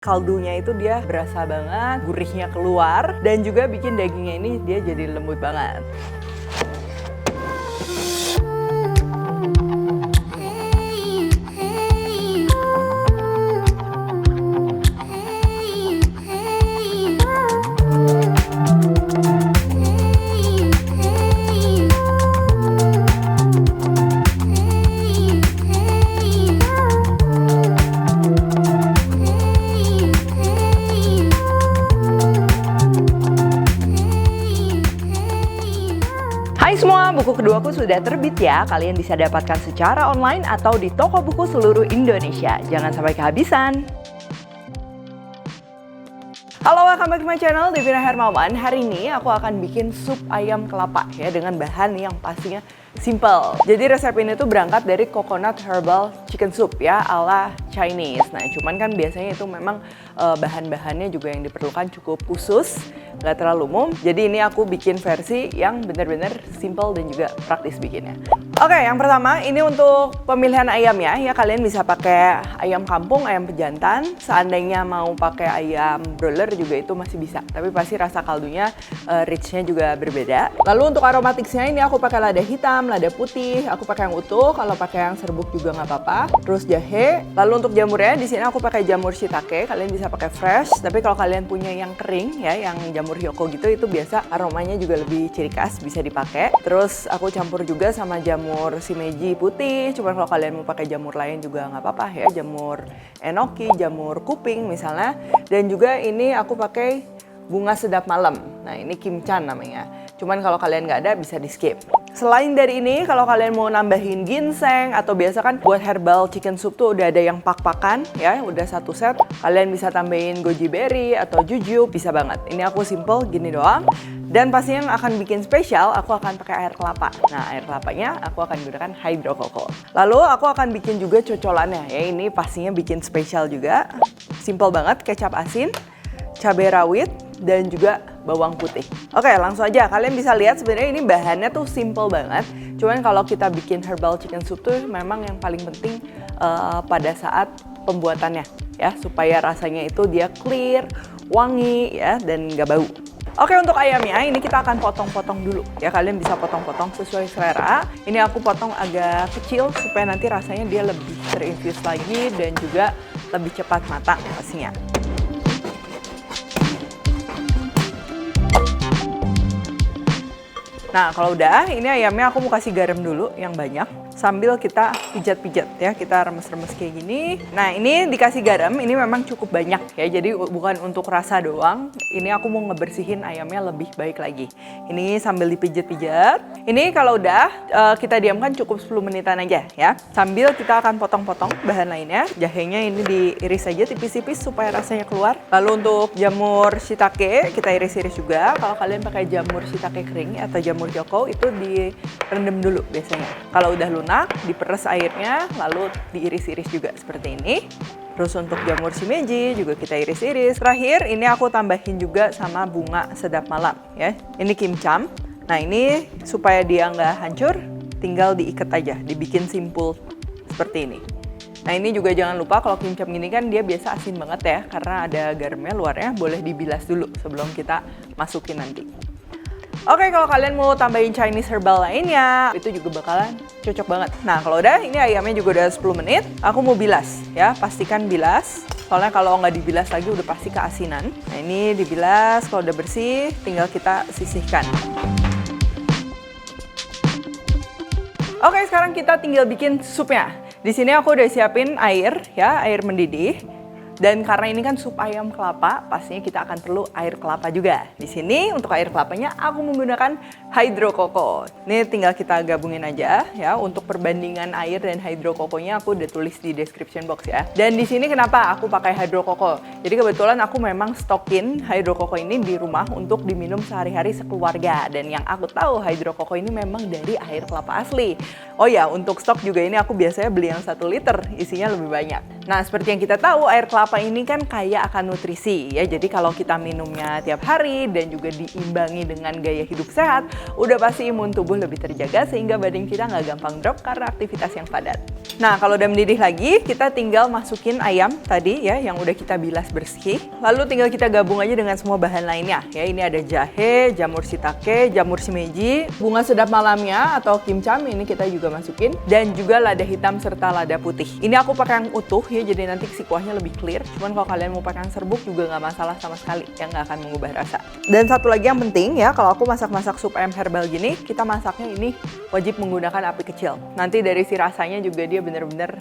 Kaldunya itu dia berasa banget, gurihnya keluar, dan juga bikin dagingnya ini dia jadi lembut banget. Hai semua, buku keduaku sudah terbit ya. Kalian bisa dapatkan secara online atau di toko buku seluruh Indonesia. Jangan sampai kehabisan. Halo, welcome back to my channel, Devina Hermawan. Hari ini aku akan bikin sup ayam kelapa ya dengan bahan yang pastinya simple. Jadi resep ini tuh berangkat dari coconut herbal chicken soup ya ala Chinese. Nah, cuman kan biasanya itu memang bahan-bahannya juga yang diperlukan cukup khusus, nggak terlalu umum. Jadi ini aku bikin versi yang benar-benar simple dan juga praktis bikinnya. Oke, yang pertama ini untuk pemilihan ayam ya. Ya kalian bisa pakai ayam kampung, ayam pejantan. Seandainya mau pakai ayam broiler juga itu masih bisa. Tapi pasti rasa kaldunya rich-nya juga berbeda. Lalu untuk aromatiknya ini aku pakai lada hitam, lada putih. Aku pakai yang utuh. Kalau pakai yang serbuk juga nggak apa-apa. Terus jahe. Lalu untuk jamurnya di sini aku pakai jamur shiitake. Kalian bisa pakai fresh. Tapi kalau kalian punya yang kering ya, yang jamur hyoko gitu, itu biasa aromanya juga lebih ciri khas, bisa dipakai. Terus aku campur juga sama jamur shimeji putih. Cuman kalau kalian mau pakai jamur lain juga nggak apa-apa ya. Jamur enoki, jamur kuping misalnya. Dan juga ini aku pakai bunga sedap malam. Nah ini kimchan namanya. Cuman kalau kalian nggak ada bisa di skip. Selain dari ini, kalau kalian mau nambahin ginseng atau biasa kan buat herbal chicken soup tuh udah ada yang pak-pakan ya, udah satu set. Kalian bisa tambahin goji berry atau jujube, bisa banget. Ini aku simple gini doang. Dan pasti yang akan bikin spesial, aku akan pakai air kelapa. Nah, air kelapanya aku akan gunakan hydro coco. Lalu aku akan bikin juga cocolannya ya. Ini pastinya bikin spesial juga. Simple banget, kecap asin, cabai rawit, dan juga bawang putih. Oke, langsung aja. Kalian bisa lihat sebenarnya ini bahannya tuh simple banget. Cuman kalau kita bikin herbal chicken soup tuh memang yang paling penting pada saat pembuatannya ya, supaya rasanya itu dia clear, wangi ya, dan nggak bau. Oke, untuk ayamnya ini kita akan potong-potong dulu ya. Kalian bisa potong-potong sesuai selera. Ini aku potong agak kecil supaya nanti rasanya dia lebih terinfuse lagi dan juga lebih cepat matang pastinya. Nah, kalau udah, ini ayamnya aku mau kasih garam dulu yang banyak. Sambil kita pijat-pijat ya, kita remes-remes kayak gini. Nah, ini dikasih garam, ini memang cukup banyak ya. Jadi bukan untuk rasa doang. Ini aku mau ngebersihin ayamnya lebih baik lagi. Ini sambil dipijat-pijat. Ini kalau udah, kita diamkan cukup 10 menitan aja ya. Sambil kita akan potong-potong bahan lainnya. Jahenya ini diiris aja tipis-tipis supaya rasanya keluar. Lalu untuk jamur shiitake, kita iris-iris juga. Kalau kalian pakai jamur shiitake kering atau jamur hyoko, itu direndam dulu biasanya. Kalau udah lunak, diperes airnya, lalu diiris-iris juga seperti ini. Terus untuk jamur shimeji juga kita iris-iris. Terakhir ini aku tambahin juga sama bunga sedap malam ya. Ini kimcham. Nah ini supaya dia nggak hancur, tinggal diikat aja, dibikin simpul seperti ini. Nah ini juga jangan lupa kalau kimcham gini kan dia biasa asin banget ya, karena ada garamnya luarnya, boleh dibilas dulu sebelum kita masukin nanti. Oke, kalau kalian mau tambahin Chinese herbal lainnya, itu juga bakalan cocok banget. Nah, kalau udah, ini ayamnya juga udah 10 menit. Aku mau bilas ya, pastikan bilas. Soalnya kalau nggak dibilas lagi udah pasti keasinan. Nah, ini dibilas, kalau udah bersih, tinggal kita sisihkan. Oke, sekarang kita tinggal bikin supnya. Di sini aku udah siapin air ya, air mendidih. Dan karena ini kan sup ayam kelapa, pastinya kita akan perlu air kelapa juga. Di sini untuk air kelapanya aku menggunakan hydro coco. Ini tinggal kita gabungin aja ya. Untuk perbandingan air dan hydro coco-nya aku udah tulis di description box ya. Dan di sini kenapa aku pakai hydro coco? Jadi kebetulan aku memang stokin hydro coco ini di rumah untuk diminum sehari-hari sekeluarga. Dan yang aku tahu hydro coco ini memang dari air kelapa asli. Oh ya, untuk stok juga ini aku biasanya beli yang 1 liter, isinya lebih banyak. Nah, seperti yang kita tahu, air kelapa ini kan kaya akan nutrisi ya. Jadi kalau kita minumnya tiap hari dan juga diimbangi dengan gaya hidup sehat, udah pasti imun tubuh lebih terjaga sehingga badan kita nggak gampang drop karena aktivitas yang padat. Nah, kalau udah mendidih lagi, kita tinggal masukin ayam tadi ya yang udah kita bilas bersih. Lalu tinggal kita gabung aja dengan semua bahan lainnya ya. Ini ada jahe, jamur shiitake, jamur shimeji, bunga sedap malamnya atau kimcham ini kita juga masukin, dan juga lada hitam serta lada putih. Ini aku pakai yang utuh ya, jadi nanti si kuahnya lebih clear. Cuman kalau kalian mau pakai yang serbuk juga nggak masalah sama sekali, yang nggak akan mengubah rasa. Dan satu lagi yang penting ya, kalau aku masak-masak sup ayam herbal gini, kita masaknya ini wajib menggunakan api kecil. Nanti dari si rasanya juga dia bener-bener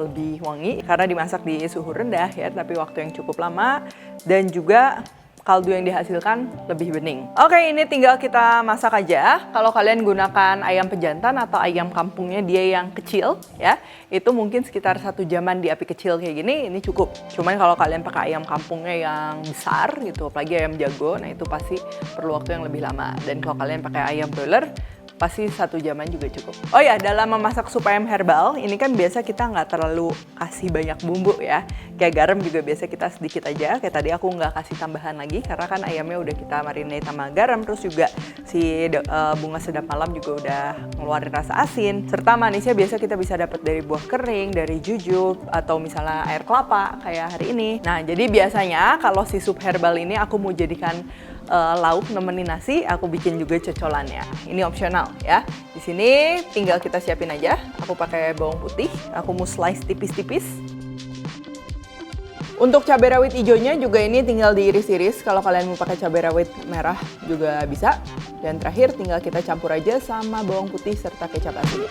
lebih wangi karena dimasak di suhu rendah ya, tapi waktu yang cukup lama, dan juga kaldu yang dihasilkan lebih bening. Oke, ini tinggal kita masak aja. Kalau kalian gunakan ayam pejantan atau ayam kampungnya dia yang kecil ya, itu mungkin sekitar 1 jaman di api kecil kayak gini, ini cukup. Cuman kalau kalian pakai ayam kampungnya yang besar gitu, apalagi ayam jago, nah itu pasti perlu waktu yang lebih lama. Dan kalau kalian pakai ayam broiler, pasti 1 jaman juga cukup. Oh ya, dalam memasak sup ayam herbal, ini kan biasa kita nggak terlalu kasih banyak bumbu ya. Kayak garam juga biasa kita sedikit aja. Kayak tadi aku nggak kasih tambahan lagi, karena kan ayamnya udah kita marinate sama garam. Terus juga si bunga sedap malam juga udah ngeluarin rasa asin. Serta manisnya biasa kita bisa dapat dari buah kering, dari jujube, atau misalnya air kelapa kayak hari ini. Nah, jadi biasanya kalau si sup herbal ini aku mau jadikan lauk nemenin nasi, aku bikin juga cocolannya. Ini opsional ya. Di sini tinggal kita siapin aja. Aku pakai bawang putih, aku mau slice tipis-tipis. Untuk cabai rawit hijaunya juga ini tinggal diiris-iris. Kalau kalian mau pakai cabai rawit merah juga bisa. Dan terakhir tinggal kita campur aja sama bawang putih serta kecap asin.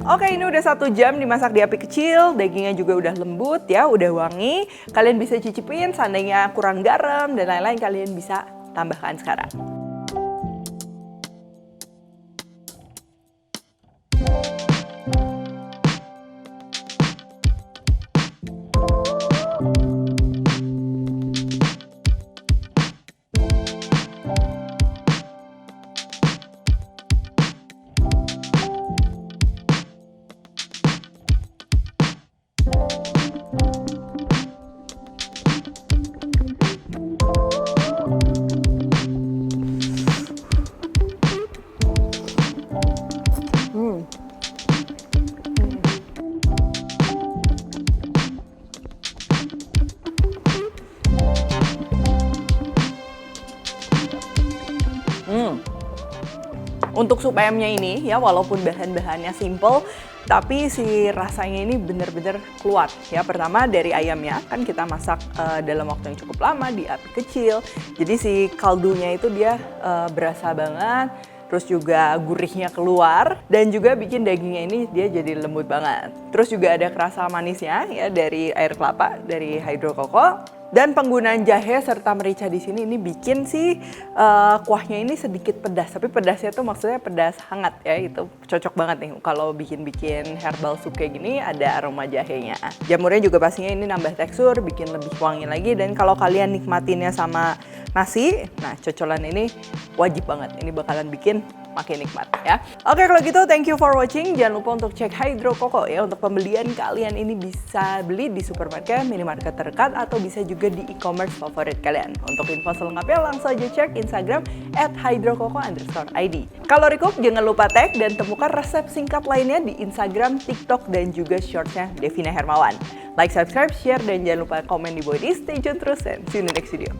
Oke, ini udah 1 jam dimasak di api kecil, dagingnya juga udah lembut ya, udah wangi. Kalian bisa cicipin, seandainya kurang garam dan lain-lain kalian bisa tambahkan sekarang. Untuk sup ayamnya ini ya, walaupun bahan-bahannya simple, tapi si rasanya ini bener-bener keluar ya. Pertama dari ayamnya, kan kita masak dalam waktu yang cukup lama di api kecil. Jadi si kaldunya itu dia berasa banget. Terus juga gurihnya keluar, dan juga bikin dagingnya ini dia jadi lembut banget. Terus juga ada kerasa manisnya ya dari air kelapa, dari hydrokoko. Dan penggunaan jahe serta merica di sini ini bikin si kuahnya ini sedikit pedas, tapi pedasnya tuh maksudnya pedas hangat ya, itu cocok banget nih kalau bikin herbal soup kayak gini ada aroma jahenya. Jamurnya juga pastinya ini nambah tekstur, bikin lebih wangi lagi, dan kalau kalian nikmatinnya sama nasi, nah cocolan ini wajib banget, ini bakalan bikin makin nikmat ya. Oke, kalau gitu thank you for watching. Jangan lupa untuk cek hydrokoko ya. Untuk pembelian kalian ini bisa beli di supermarket, minimarket terdekat, atau bisa juga di e-commerce favorit kalian. Untuk info selengkapnya langsung aja cek Instagram @hydrokoko_id. Kalau recook jangan lupa tag dan temukan resep singkat lainnya di Instagram, TikTok, dan juga shortsnya Devina Hermawan. Like, subscribe, share, dan jangan lupa komen di bawah ini. Stay tune terus and see you in the next video.